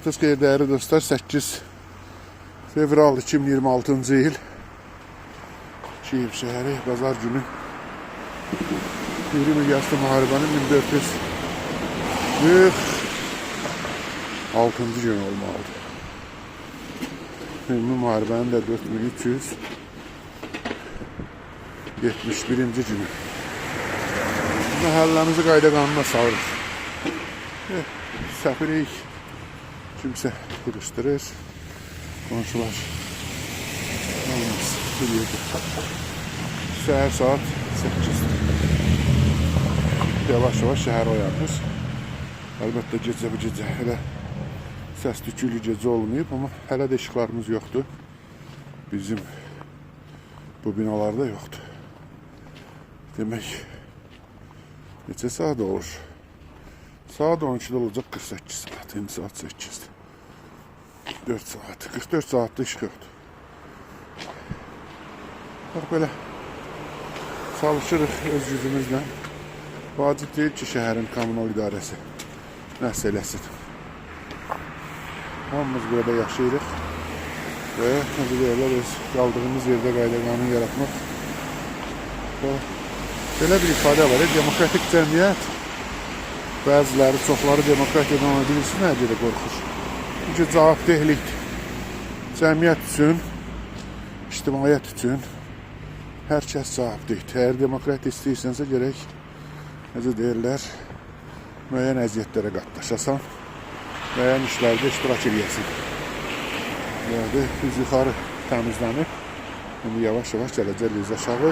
Vaxtınız xeyir değerli dostlar. 8 fevral 2026-cı il Kiyev şəhəri bazar günü 20 miqyaslı müharibənin 1446-cı gün olmalıdır. Ümumi müharibənin də 4371-ci günü. Məhəlləmizi qayda qanuna salırıq. Səfirik. Kimsə qırışdırır. Qonşular olmaz. Biliyordur. Səhər saat 8-dir. Yavaş-yavaş şəhər oyanır. Əlbəttə gecə bu gecə hələ səs tükülü gecə olmayıb, amma hələ də işıqlarımız yoxdur. Bizim bu binalarda yoxdur. Demək, neçə saat olur? Saat 12'de olacaq 48 saat. İndi saat 8'dir. 44 saat. 44 saatdə işıq yoxdur. Bax belə çalışırıq öz gücümüzlə. Vacib deyil ki, şəhərin kommunal idarəsi nəsə eləsin. Hamımız burada yaşayırıq və necə deyirlər, öz qaldığımız yerdə qayda qanun yaratmaq. Belə bir ifadə var, demokratik cəmiyyət. Bəziləri, çoxları demokratiyadan ona bilirsin, nə görə qorxur? Çünki cavabdehlikdir. Cəmiyyət üçün, ictimaiyyət üçün hər kəs cavabdehdir. Əgər demokratiya istəyirsənsə gərək, necə deyirlər, müəyyən əziyyətlərə qatlaşasan, müəyyən işlərdə iştirak edəsin. Yəni, biz yuxarı təmizlənib, indi yavaş-yavaş gələcəliyiz aşağı,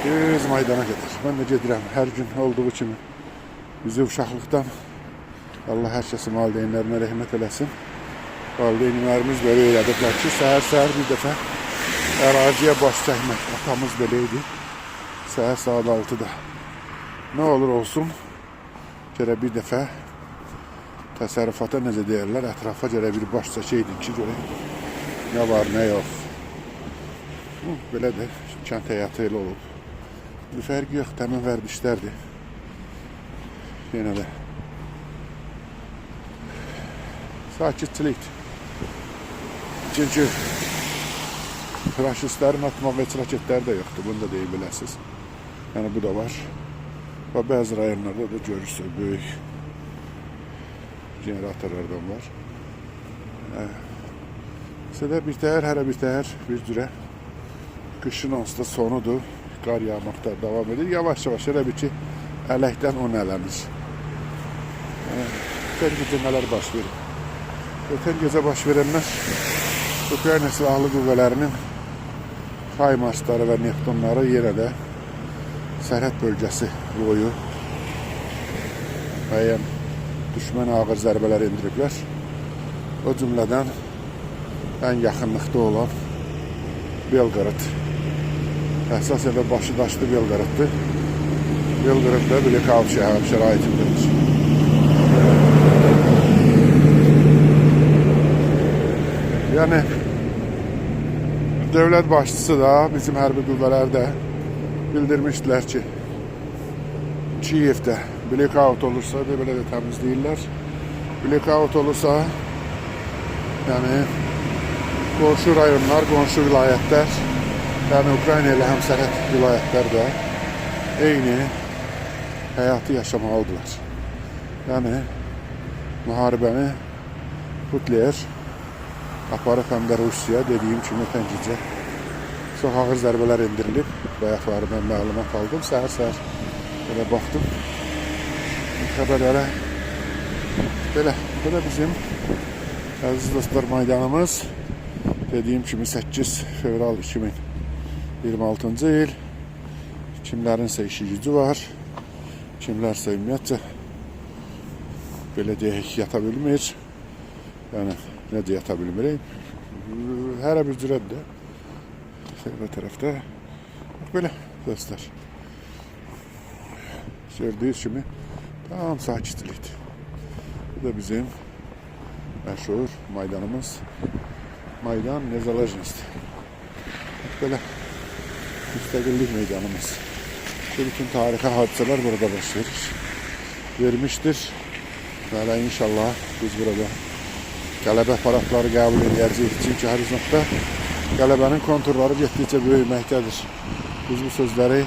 biz maydana gedir. Mən də gedirəm, hər gün olduğu kimi. Bizi uşaqlıqdan Allah hər kəsi valideynlərinə rəhmət eləsin. Valideynlərimiz belə öyrədiblər ki, səhər-səhər bir dəfə əraziyə baş çəkmək. Atamız belə idi. Səhər saat 6-da. Nə olur olsun, gərək bir dəfə təsərrüfata necə deyirlər, ətrafa gərək bir baş çəkəydin ki, görək nə var, nə yox. Belə də kənd həyatı elə olub. Bir fərqi yox, təmin vərdişlərdir. Yenə də sakitçilikdir. Çünki faşistlərin atmaq heç raketləri də yoxdur. Bunu da deyə biləsiniz. Yəni bu da var. Və bəzi rayonlarda da görürsünüz böyük generatorlardan var. Sizə birtəhər, hərə birtəhər bir cürə qışın onsuz da sonudur. Qar yağmaqda davam edir. Yavaş-yavaş elə bir ki, ələkdən on ələnir. Ötən gecə nələr baş verir? Ötən gecə baş verənlər Ukrayna silahlı qüvvələrinin Haymarsları və Neftonları yenə də sərhəd bölgəsi boyu müəyyən düşmən ağır zərbələr indiriblər. O cümlədən ən yaxınlıqda olan Belqorod. Əsasən də başı daşlı Belqoroddur. Belqorod da blackout şəraitindedir. Yəni, dövlət başçısı da, bizim hərbi qüvvələr də bildirmişdilər ki, Kiyevdə blackout olursa, belə də təmizləyirlər. Blackout olursa, yəni, qonşu rayonlar, qonşu vilayətlər, yəni Ukrayna ilə həmsərhəd vilayətlər də eyni həyatı yaşamalıdırlar. Yəni, müharibəni Hitler aparıb həm də Rusiya, dediyim kimi ötən gecə çox ağır zərbələr indirilib. Bayaqlarından məlumat aldım. Səhər-səhər belə baxdım. Xəbərlərə belə. Bu da bizim əziz dostlar meydanımız. Dediyim kimi 8 fevral 2026-cı il. Kimlərinsə işi gücü var. Kimlərsə ümumiyyətcə belə deyək, yata bilmir. Yəni, necə yata bilmirik. Hərə bir cürədir. Səhvə tərəfdə. Belə dostlar. Gördüyünüz kimi tam sakitlikdir. Bu da bizim məşhur maydanımız. Maydan Nezalezhniyastir. Belə müstəqillik meydanımız. Bütün tarixi hadisələr burada baş verir. Vermişdir. Hələ inşallah biz burada qələbə paradları qəbul edəcəyik. Çünki horizontda qələbənin konturları getdikcə böyüməkdədir. Biz bu sözləri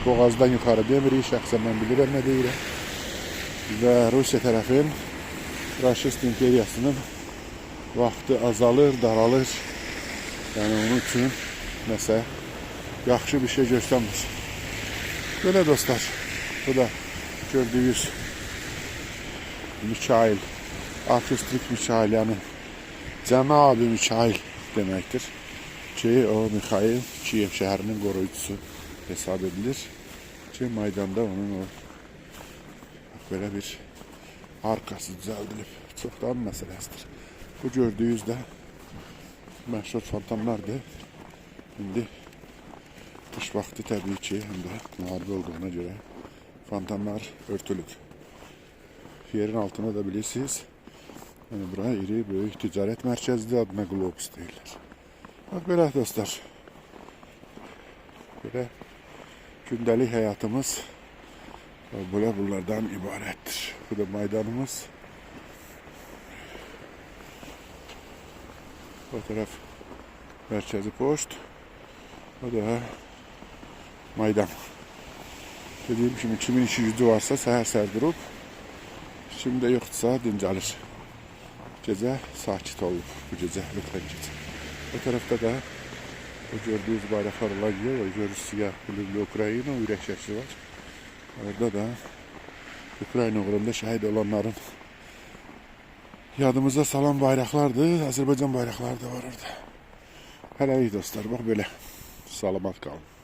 boğazdan yuxarı demirik, şəxsən mən bilirəm nə deyirəm. Və Rusiya tərəfin Raşist imperiyasının vaxtı azalır, daralır. Yəni onun üçün nəsə yaxşı bir şey göstərmir. Belə dostlar, bu da gördüyünüz Mikhail, artistlik Mikhail, yəni Cənab-ı Mikhail deməkdir ki, o Mikhail Kiyev şəhərinin qoruyucusu hesab edilir ki, Maydanda onun o belə bir arkası düzəldilib. Çoxdan məsələsidir. Bu gördüyünüz də məşhur fontanlardır. İndi qış vaxtı təbii ki, həm də müharibə olduğuna görə fontanlar örtülüb. Yerin altına da bilirsiniz, yəni bura iri, böyük ticarət mərkəzidir, adına Globus deyirlər. Bax, belə dostlar, belə gündəlik həyatımız belə bunlardan ibarətdir. Bu da Maydanımız. O tərəf mərkəzi poçt, o da Maydan. Dediyim kimi, kimin işi gücü varsa səhər durub, şimdi yoxdursa dincəlir. Gecə sakit olub, bu gecə, lütfen gecə. O tərəfdə də o gördüyünüz bayraqlar olan yer, o görür siyah, bulurlu Ukrayna, ürək şəkli var. Orada da Ukrayna uğrunda şəhid olanların yadımıza salan bayraqlardır, Azərbaycan bayraqları da var orada. Hələ iyi dostlar, bax belə, salamat qalın.